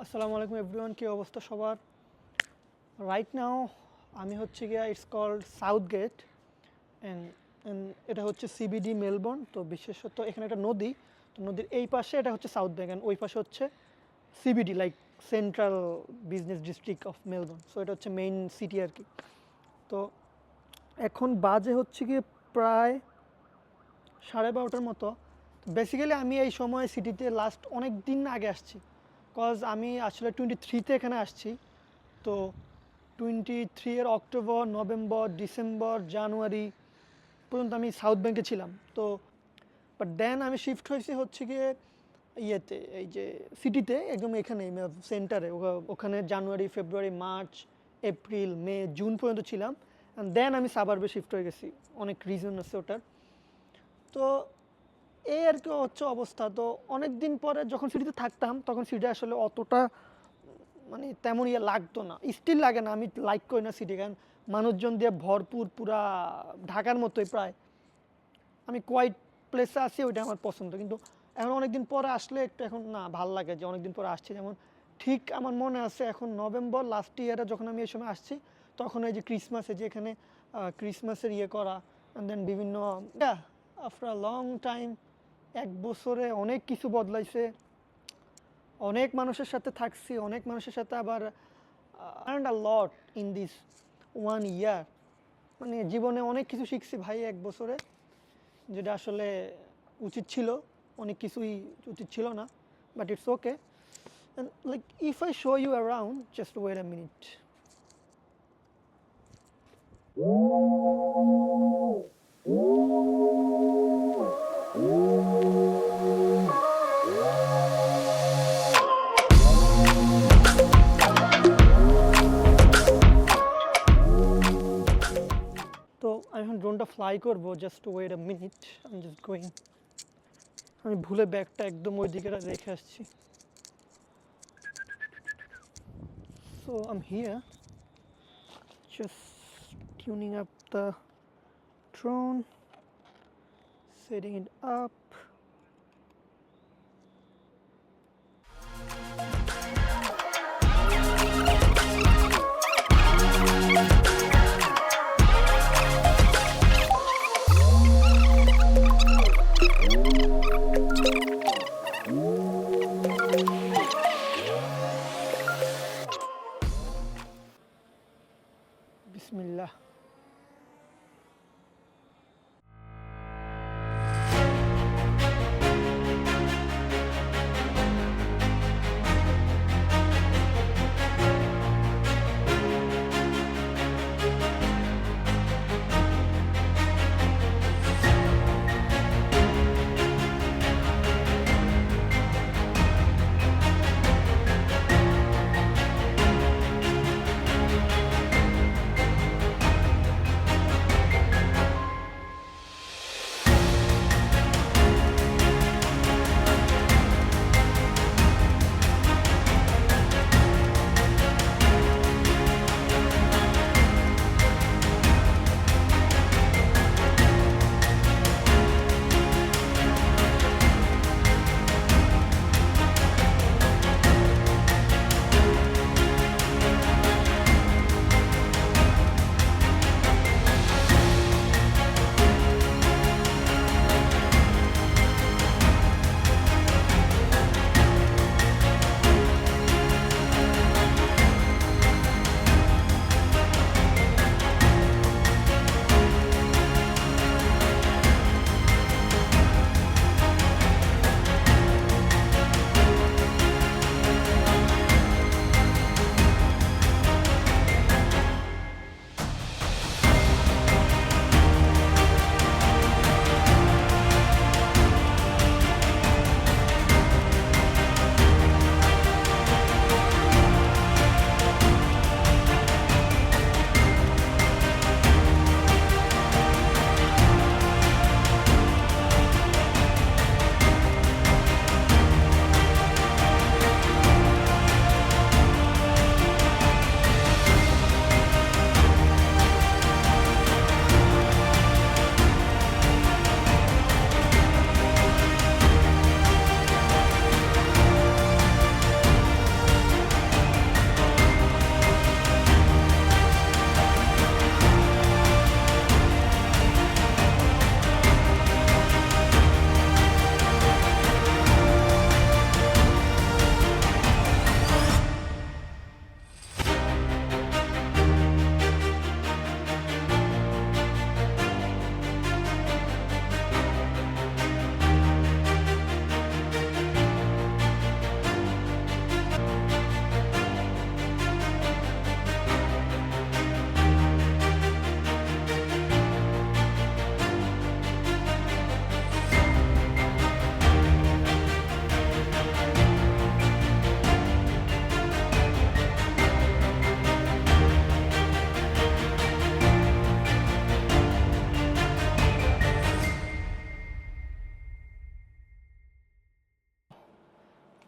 আসসালামু আলাইকুম এভরিওয়ান, কি অবস্থা সবার? রাইট নাও আমি হচ্ছে গিয়া it's called south gate and এটা হচ্ছে সিবিডি মেলবোর্ন। তো বিশেষত এখানে একটা নদী, তো নদীর এই পাশে এটা হচ্ছে সাউথ ব্যাংক অ্যান্ড ওই পাশে হচ্ছে CBD, like central business district of Melbourne. So এটা হচ্ছে মেইন সিটি আর কি। তো এখন বাজে হচ্ছে গিয়ে প্রায় 12:30টার মতো। বেসিক্যালি আমি এই সময় সিটিতে লাস্ট অনেক দিন আগে আসছি, কজ আমি আসলে 23-তে এখানে আসছি। তো 23-এর অক্টোবর, নভেম্বর, ডিসেম্বর, জানুয়ারি পর্যন্ত আমি সাউথ ব্যাংকে ছিলাম। তো বাট দেন আমি শিফট হয়েছি হচ্ছে গিয়ে ইয়েতে, এই যে সিটিতে একদম এখানে সেন্টারে। ওখানে জানুয়ারি, ফেব্রুয়ারি, মার্চ, এপ্রিল, মে, জুন পর্যন্ত ছিলাম। অ্যান্ড দেন আমি সাবারবে শিফট হয়ে গেছি, অনেক রিজন আছে ওটার। তো এই আর কি হচ্ছে অবস্থা। তো অনেক দিন পরে যখন সিটিতে থাকতাম তখন সিটি আসলে অতটা মানে তেমন ইয়ে লাগতো না, স্টিল লাগে না। আমি লাইক করি না সিটি, কারণ মানুষজন দিয়ে ভরপুর, পুরা ঢাকার মতোই প্রায়। আমি কোয়াইট প্লেসে আছি, ওইটা আমার পছন্দ। কিন্তু এখন অনেকদিন পরে আসলে একটু এখন না ভাল লাগে যে অনেকদিন পরে আসছি। যেমন ঠিক আমার মনে আছে এখন নভেম্বর লাস্ট ইয়ারে যখন আমি এই সময় আসছি, তখন এই যে ক্রিসমাসে যে এখানে ক্রিসমাসের ইয়ে করা, অ্যান্ড দেন বিভিন্ন আফটার আ লং টাইম, 1 বছরে অনেক কিছু বদলাইছে। অনেক মানুষের সাথে থাকছি, অনেক মানুষের সাথে আবার earn a lot in this 1 ইয়ার। মানে জীবনে অনেক কিছু শিখছি ভাই 1 বছরে, যেটা আসলে উচিত ছিল। অনেক কিছুই উচিত ছিল না, but it's okay. Like if I show you around, just wait a minute. তো আমি এখন ড্রোনটা ফ্লাই করবো, জাস্ট ওয়েট আ মিনিট, আমি জাস্ট গোয়িং। আমি ভুলে ব্যাগটা একদম ওই দিকে রেখে আসছি। So I am here, just tuning up the drone, setting it up. Bismillah.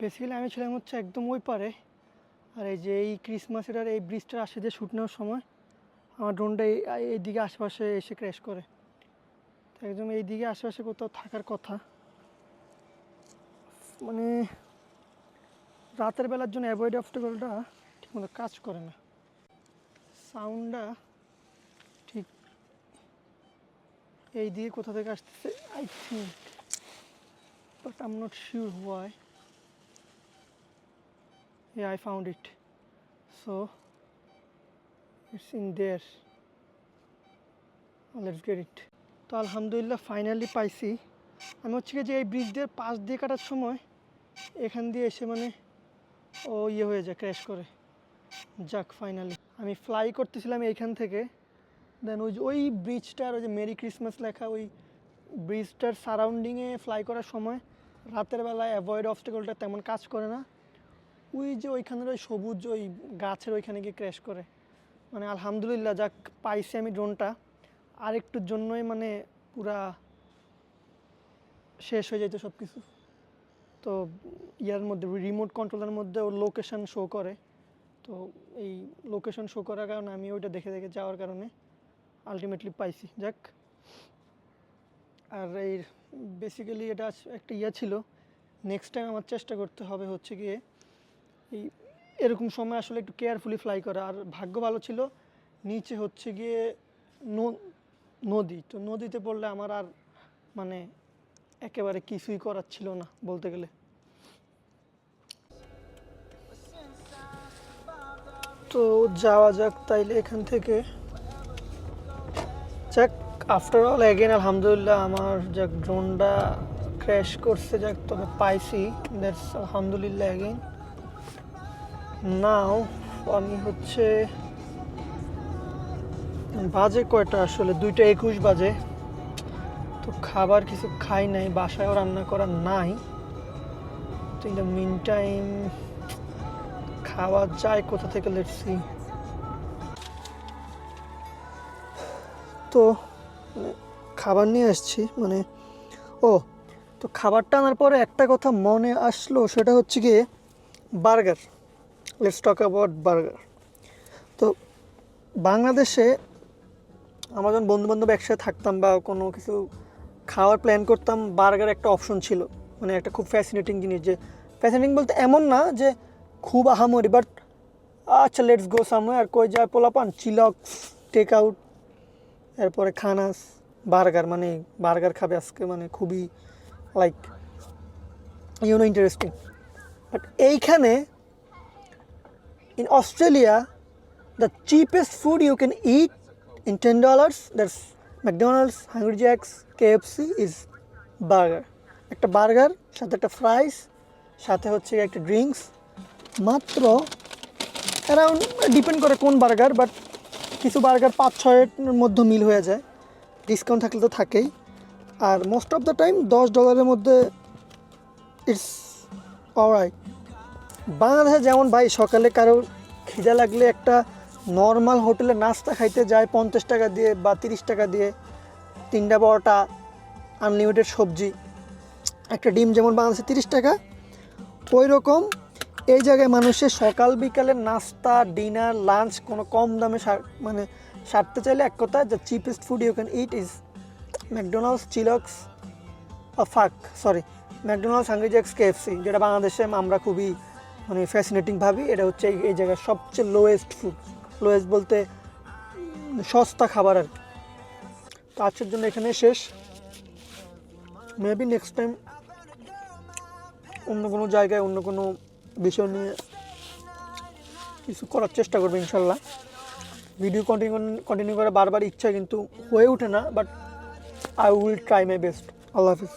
Basically আমি ছিলাম হচ্ছে একদম ওই পারে, আর এই যে এই ক্রিসমাসের আর এই ব্রিজটার আসে যে শ্যুট নেওয়ার সময় আমার ড্রোনটা এইদিকে আশেপাশে এসে ক্র্যাশ করে। তো একদম এইদিকে আশেপাশে কোথাও থাকার কথা, মানে রাতের বেলার জন্য অ্যাভয়েড অবস্টাকলটা ঠিকমতো কাজ করে না। সাউন্ডটা ঠিক এই দিকে কোথা থেকে আসতেছে I think, but I am not sure why. Yeah, I found it. So it's in there. Let's get it. তো আলহামদুলিল্লাহ ফাইনালি পাইছি। আমি হচ্ছে কি যে এই ব্রিজ দিয়ে পাশ দিয়ে কাটার সময় এখান দিয়ে এসে মানে ও ইয়ে হয়ে যায়, ক্র্যাশ করে। যাক ফাইনালি আমি ফ্লাই করতেছিলাম এইখান থেকে, দেন ওই ব্রিজটার ওই যে মেরি ক্রিসমাস লেখা ওই ব্রিজটার সারাউন্ডিংয়ে ফ্লাই করার সময় রাতের বেলায় অ্যাভয়েড অবস্টাকলটা তেমন কাজ করে না। ওই যে ওইখানের ওই সবুজ ওই গাছের ওইখানে গিয়ে ক্র্যাশ করে। মানে আলহামদুলিল্লাহ যাক পাইছি আমি ড্রোনটা, আরেকটুর জন্যই মানে পুরা শেষ হয়ে যেত সব কিছু। তো ইয়ার মধ্যে রিমোট কন্ট্রোলের মধ্যে ওর লোকেশন শো করে, তো এই লোকেশন শো করার কারণে আমি ওইটা দেখে দেখে যাওয়ার কারণে আলটিমেটলি পাইছি। যাক, আর এই বেসিক্যালি এটা একটা ইয়ে ছিল, নেক্সট টাইম আমার চেষ্টা করতে হবে হচ্ছে গিয়ে এই এরকম সময় আসলে একটু কেয়ারফুলি ফ্লাই করা। আর ভাগ্য ভালো ছিল নিচে হচ্ছে গিয়ে নদী, তো নদীতে পড়লে আমার আর মানে একেবারে কিছুই করার ছিল না বলতে গেলে। তো যাওয়া যাক তাইলে এখান থেকে। যাক আফটার অল অ্যাগেন আলহামদুলিল্লাহ আমার যাক ড্রোনটা ক্র্যাশ করছে, যাক তবে পাইছি, দ্যাটস আলহামদুলিল্লাহ অ্যাগেন। নাও আমি হচ্ছে বাজে কয়টা আসলে 2:21 বাজে, তো খাবার কিছু খাই নাই, বাসায়ও রান্না করা নাই। তো ইন দ্য মিন টাইম খাওয়া যায় কোথা থেকে, লেটস সি। তো খাবার নিয়ে আসছি মানে তো খাবারটা আনার পরে একটা কথা মনে আসলো, সেটা হচ্ছে গিয়ে burger. Let's talk about burger. তো বাংলাদেশে আমরা যখন বন্ধুবান্ধব একসাথে থাকতাম বা কোনো কিছু খাওয়ার প্ল্যান করতাম, বার্গার একটা অপশন ছিল, মানে একটা খুব ফ্যাসিনেটিং জিনিস। যে ফ্যাসিনেটিং বলতে এমন না যে খুব আহামরি, বাট আচ্ছা লেটস গো সামওয়্যার, কই যায় পোলাপান, চিলক্স টেক আউট, এরপরে খানাস বার্গার, মানে বার্গার খাবে আজকে, মানে খুবই লাইক ইন্টারেস্টিং। বাট এইখানে in Australia, the cheapest food you can eat in $10, that's McDonald's, Hungry Jack's, KFC is burger. একটা বার্গার সাথে একটা ফ্রাইস সাথে হচ্ছে একটা ড্রিঙ্কস, মাত্র অ্যারাউন্ড, ডিপেন্ড করে কোন বার্গার, বাট কিছু বার্গার 5-6 এর মধ্যে মিল হয়ে যায়, ডিসকাউন্ট থাকলে তো থাকেই। আর মোস্ট অফ দ্য টাইম $10 মধ্যে ইটস অলরাইট। বাংলাদেশে যেমন ভাই সকালে কারো খিদা লাগলে একটা নর্মাল হোটেলে নাস্তা খাইতে যায় 50 টাকা দিয়ে বা 30 টাকা দিয়ে, 3টা পরোটা, আনলিমিটেড সবজি, একটা ডিম, যেমন বাংলাদেশে 30 টাকা, ওই রকম এই জায়গায় মানুষের সকাল বিকালের নাস্তা, ডিনার, লাঞ্চ কোনো কম দামে মানে সারতে চাইলে এক কথা, the cheapest food you can eat is McDonald's, Chillox, McDonald's, Hungry Jacks, KFC, যেটা বাংলাদেশে আমরা খুবই মানে ফ্যাসিনেটিং ভাবি। এটা হচ্ছে এই জায়গার সবচেয়ে লোয়েস্ট ফুড, লোয়েস্ট বলতে সস্তা খাবার আর কি। তো আজকের জন্য এখানে শেষ, মেবি নেক্সট টাইম অন্য কোনো জায়গায় অন্য কোনো বিষয় নিয়ে কিছু করার চেষ্টা করবো ইনশাল্লাহ। ভিডিও কন্টিনিউ করা বারবার ইচ্ছা কিন্তু হয়ে ওঠে না, but I will try my best. Allah Hafiz.